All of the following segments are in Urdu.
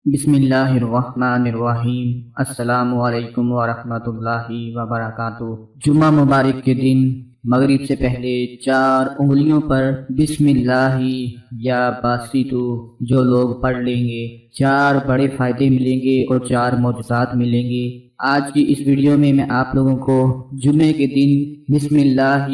بسم اللہ الرحمن الرحیم۔ السلام علیکم ورحمۃ اللہ وبرکاتہ۔ جمعہ مبارک کے دن مغرب سے پہلے 4 انگلیوں پر بسم اللہ یا باسطو جو لوگ پڑھ لیں گے 4 بڑے فائدے ملیں گے اور 4 معجزات ملیں گے۔ آج کی اس ویڈیو میں آپ لوگوں کو جمعے کے دن بسم اللہ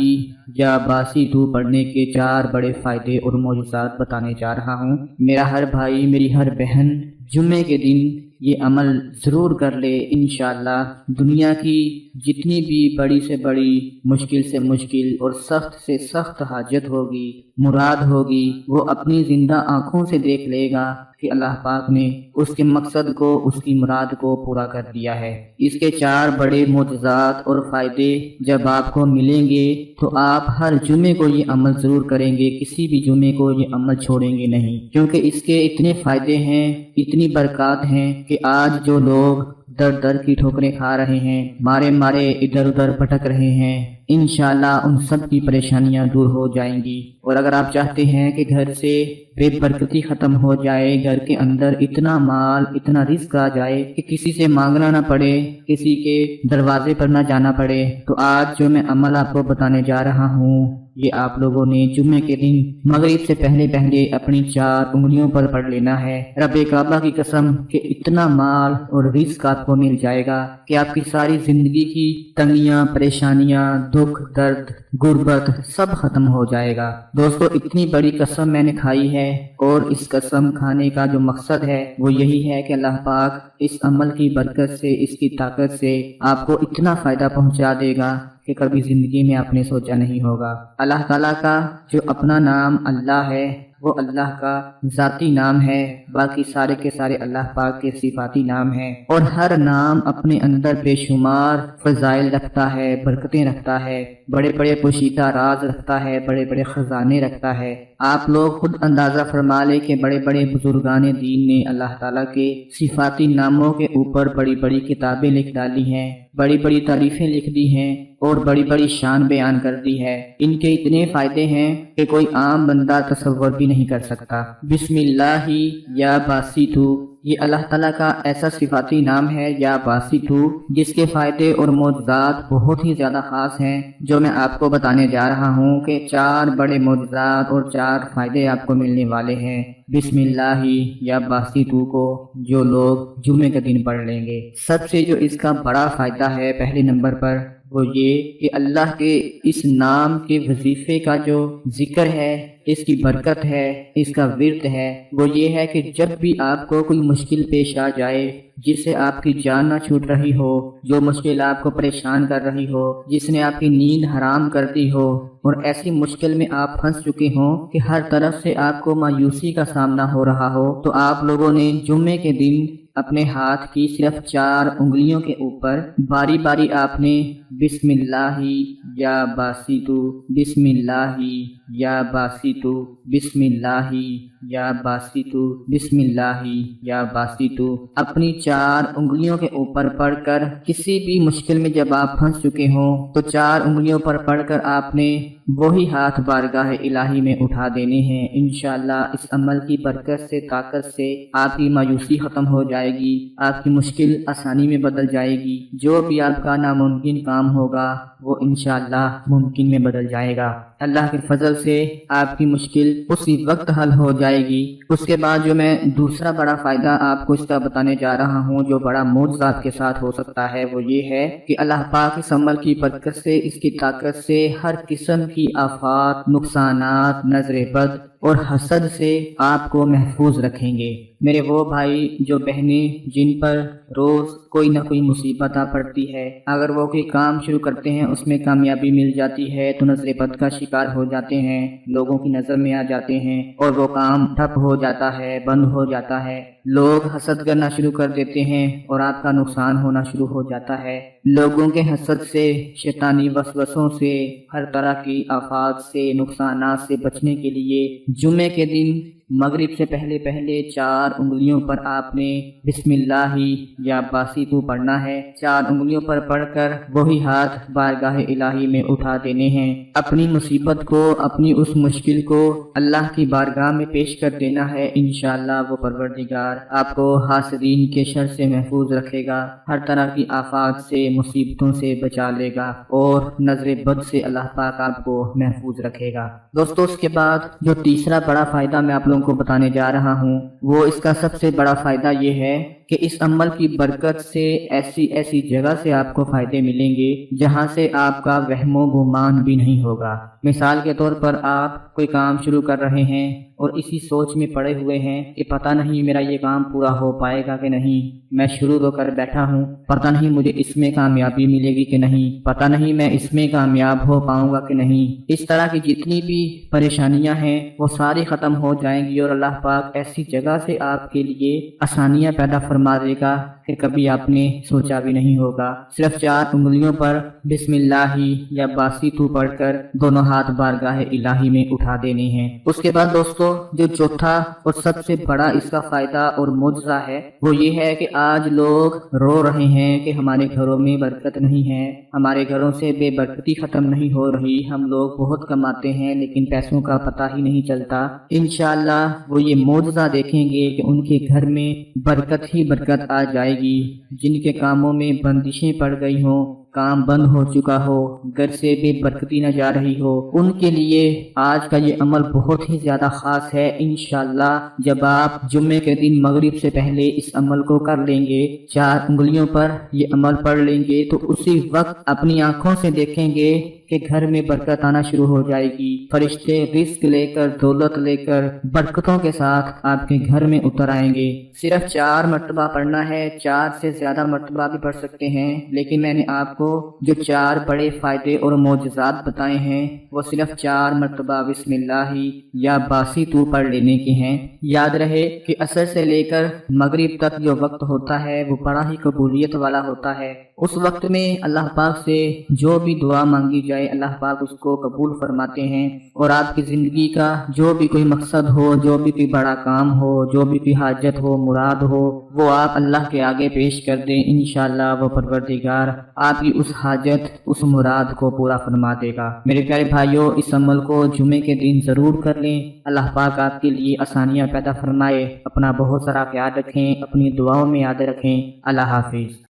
یا باسطو پڑھنے کے 4 بڑے فائدے اور معجزات بتانے جا رہا ہوں۔ میرا ہر بھائی، میری ہر بہن جمعے کے دن یہ عمل ضرور کر لے۔ انشاءاللہ دنیا کی جتنی بھی بڑی سے بڑی، مشکل سے مشکل اور سخت سے سخت حاجت ہوگی، مراد ہوگی، وہ اپنی زندہ آنکھوں سے دیکھ لے گا کہ اللہ پاک نے اس کے مقصد کو، اس کی مراد کو پورا کر دیا ہے۔ اس کے 4 بڑے معجزات اور فائدے جب آپ کو ملیں گے تو آپ ہر جمعے کو یہ عمل ضرور کریں گے، کسی بھی جمعے کو یہ عمل چھوڑیں گے نہیں، کیونکہ اس کے اتنے فائدے ہیں، اتنی برکات ہیں کہ آج جو لوگ در در کی ٹھوکریں کھا رہے ہیں، مارے مارے ادھر ادھر بھٹک رہے ہیں، انشاءاللہ ان سب کی پریشانیاں دور ہو جائیں گی۔ اور اگر آپ چاہتے ہیں کہ گھر سے بے برکتی ختم ہو جائے، گھر کے اندر اتنا مال، اتنا رزق آ جائے کہ کسی سے مانگنا نہ پڑے، کسی کے دروازے پر نہ جانا پڑے، تو آج جو میں عمل آپ کو بتانے جا رہا ہوں یہ آپ لوگوں نے جمعے کے دن مغرب سے پہلے اپنی 4 انگلیوں پر پڑھ لینا ہے۔ رب کعبہ کی قسم کہ اتنا مال اور رزق آپ کو مل جائے گا کہ آپ کی ساری زندگی کی تنگیاں، پریشانیاں، دکھ، درد، غربت سب ختم ہو جائے گا۔ دوستو، اتنی بڑی قسم میں نے کھائی ہے، اور اس قسم کھانے کا جو مقصد ہے وہ یہی ہے کہ اللہ پاک اس عمل کی برکت سے، اس کی طاقت سے آپ کو اتنا فائدہ پہنچا دے گا کہ کبھی زندگی میں آپ نے سوچا نہیں ہوگا۔ اللہ تعالیٰ کا جو اپنا نام اللہ ہے، وہ اللہ کا ذاتی نام ہے، باقی سارے کے سارے اللہ پاک کے صفاتی نام ہیں، اور ہر نام اپنے اندر بے شمار فضائل رکھتا ہے، برکتیں رکھتا ہے، بڑے بڑے پوشیدہ راز رکھتا ہے، بڑے بڑے خزانے رکھتا ہے۔ آپ لوگ خود اندازہ فرما لیں کہ بڑے بڑے بزرگان دین نے اللہ تعالیٰ کے صفاتی ناموں کے اوپر بڑی بڑی کتابیں لکھ ڈالی ہیں، بڑی بڑی تعریفیں لکھ دی ہیں، اور بڑی بڑی شان بیان کر دی ہے۔ ان کے اتنے فائدے ہیں کہ کوئی عام بندہ تصور بھی نہیں کر سکتا۔ بسم اللہ یا باسطو یہ اللہ تعالیٰ کا ایسا صفاتی نام ہے، یا باسطو، جس کے فائدے اور معجزات بہت ہی زیادہ خاص ہیں، جو میں آپ کو بتانے جا رہا ہوں کہ 4 بڑے معجزات اور 4 فائدے آپ کو ملنے والے ہیں بسم اللہ یا باسطو کو جو لوگ جمعے کے دن پڑھ لیں گے۔ سب سے جو اس کا بڑا فائدہ ہے پہلے نمبر پر، وہ یہ کہ اللہ کے اس نام کے وظیفے کا جو ذکر ہے، اس کی برکت ہے، اس کا ورد ہے، وہ یہ ہے کہ جب بھی آپ کو کوئی مشکل پیش آ جائے، جس سے آپ کی جان نہ چھوٹ رہی ہو، جو مشکل آپ کو پریشان کر رہی ہو، جس نے آپ کی نیند حرام کر دی ہو، اور ایسی مشکل میں آپ پھنس چکے ہوں کہ ہر طرف سے آپ کو مایوسی کا سامنا ہو رہا ہو، تو آپ لوگوں نے جمعے کے دن اپنے ہاتھ کی صرف 4 انگلیوں کے اوپر باری باری آپ نے بسم اللہ یا باسطو، بسم اللہ یا باسطو، بسم اللہ یا باسطو، بسم اللہ یا باسطو اپنی 4 انگلیوں کے اوپر پڑھ کر، کسی بھی مشکل میں جب آپ پھنس چکے ہوں تو 4 انگلیوں پر پڑھ کر آپ نے وہی ہاتھ بارگاہ الہی میں اٹھا دینے ہیں۔ انشاءاللہ اس عمل کی برکت سے، طاقت سے آپ کی مایوسی ختم ہو جائے گی، آپ کی مشکل آسانی میں بدل جائے گی، جو بھی آپ کا ناممکن کام ہوگا وہ انشاءاللہ ممکن میں بدل جائے گا۔ اللہ کے فضل سے آپ کی مشکل اسی وقت حل ہو جائے گی۔ اس کے بعد جو میں دوسرا بڑا فائدہ آپ کو اس کا بتانے جا رہا ہوں، جو بڑا معجزات کے ساتھ ہو سکتا ہے، وہ یہ ہے کہ اللہ پاک اس عمل کی برکت سے، اس کی طاقت سے ہر قسم کی آفات، نقصانات، نظر بد اور حسد سے آپ کو محفوظ رکھیں گے۔ میرے وہ بھائی جو بہنیں جن پر روز کوئی نہ کوئی مصیبت آ پڑتی ہے، اگر وہ کوئی کام شروع کرتے ہیں اس میں کامیابی مل جاتی ہے تو نظر بد کا شکار ہو جاتے ہیں، لوگوں کی نظر میں آ جاتے ہیں، اور وہ کام ٹھپ ہو جاتا ہے، بند ہو جاتا ہے، لوگ حسد کرنا شروع کر دیتے ہیں اور آپ کا نقصان ہونا شروع ہو جاتا ہے۔ لوگوں کے حسد سے، شیطانی وسوسوں سے، ہر طرح کی آفات سے، نقصانات سے بچنے کے لیے جمعے کے دن مغرب سے پہلے پہلے 4 انگلیوں پر آپ نے بسم اللہ یا باسطو پڑھنا ہے۔ 4 انگلیوں پر پڑھ کر وہی ہاتھ بارگاہ الہی میں اٹھا دینے ہیں۔ اپنی مصیبت کو، اپنی اس مشکل کو اللہ کی بارگاہ میں پیش کر دینا ہے۔ انشاءاللہ وہ پروردگار آپ کو حاسدین کے شر سے محفوظ رکھے گا، ہر طرح کی آفات سے، مصیبتوں سے بچا لے گا اور نظر بد سے اللہ پاک آپ کو محفوظ رکھے گا۔ دوستو اس کے بعد جو تیسرا بڑا فائدہ میں آپ لوگوں کو بتانے جا رہا ہوں، وہ اس کا سب سے بڑا فائدہ یہ ہے کہ اس عمل کی برکت سے ایسی جگہ سے آپ کو فائدے ملیں گے جہاں سے آپ کا وہم و گمان بھی نہیں ہوگا۔ مثال کے طور پر آپ کوئی کام شروع کر رہے ہیں اور اسی سوچ میں پڑے ہوئے ہیں کہ پتہ نہیں میرا یہ کام پورا ہو پائے گا کہ نہیں، میں شروع تو کر بیٹھا ہوں، پتہ نہیں مجھے اس میں کامیابی ملے گی کہ نہیں، پتہ نہیں میں اس میں کامیاب ہو پاؤں گا کہ نہیں۔ اس طرح کی جتنی بھی پریشانیاں ہیں وہ ساری ختم ہو جائیں گی اور اللہ پاک ایسی جگہ سے آپ کے لیے آسانیاں پیدا فرما دے گا کہ کبھی آپ نے سوچا بھی نہیں ہوگا۔ صرف 4 انگلیوں پر بسم اللہ یا باسطو پڑھ کر دونوں ہاتھ بارگاہ الہی میں اٹھا دینے ہیں۔ اس کے بعد دوستو جو چوتھا اور سب سے بڑا اس کا فائدہ اور معجزہ ہے وہ یہ ہے کہ آج لوگ رو رہے ہیں کہ ہمارے گھروں میں برکت نہیں ہے، ہمارے گھروں سے بے برکتی ختم نہیں ہو رہی، ہم لوگ بہت کماتے ہیں لیکن پیسوں کا پتہ ہی نہیں چلتا۔ انشاءاللہ وہ یہ معجزہ دیکھیں گے کہ ان کے گھر میں برکت ہی برکت آ جائے گی۔ جن کے کاموں میں بندشیں پڑ گئی ہوں، کام بند ہو چکا ہو، گھر سے بے برکتی نہ جا رہی ہو، ان کے لیے آج کا یہ عمل بہت ہی زیادہ خاص ہے۔ انشاءاللہ جب آپ جمعے کے دن مغرب سے پہلے اس عمل کو کر لیں گے، 4 انگلیوں پر یہ عمل پڑھ لیں گے، تو اسی وقت اپنی آنکھوں سے دیکھیں گے کہ گھر میں برکت آنا شروع ہو جائے گی۔ فرشتے رزق لے کر، دولت لے کر، برکتوں کے ساتھ آپ کے گھر میں اتر آئیں گے۔ صرف 4 مرتبہ پڑھنا ہے، 4 سے زیادہ مرتبہ بھی پڑھ سکتے ہیں، لیکن میں نے آپ کو جو 4 بڑے فائدے اور معجزات بتائے ہیں وہ صرف 4 مرتبہ بسم اللہ یا باسطو پڑھ لینے کے ہیں۔ یاد رہے کہ عصر سے لے کر مغرب تک جو وقت ہوتا ہے وہ بڑا ہی قبولیت والا ہوتا ہے۔ اس وقت میں اللہ پاک سے جو بھی دعا مانگی جائے اللہ پاک اس کو قبول فرماتے ہیں، اور آپ کی زندگی کا جو بھی کوئی مقصد ہو، جو بھی کوئی بڑا کام ہو، جو بھی کوئی حاجت ہو، مراد ہو، وہ آپ اللہ کے آگے پیش کر دیں، انشاءاللہ وہ پروردگار آپ کی اس حاجت، اس مراد کو پورا فرما دے گا۔ میرے پیارے بھائیوں، اس عمل کو جمعے کے دن ضرور کر لیں۔ اللہ پاک آپ کے لیے آسانیاں پیدا فرمائے۔ اپنا بہت سارا خیال رکھیں، اپنی دعاؤں میں یاد رکھیں۔ اللہ حافظ۔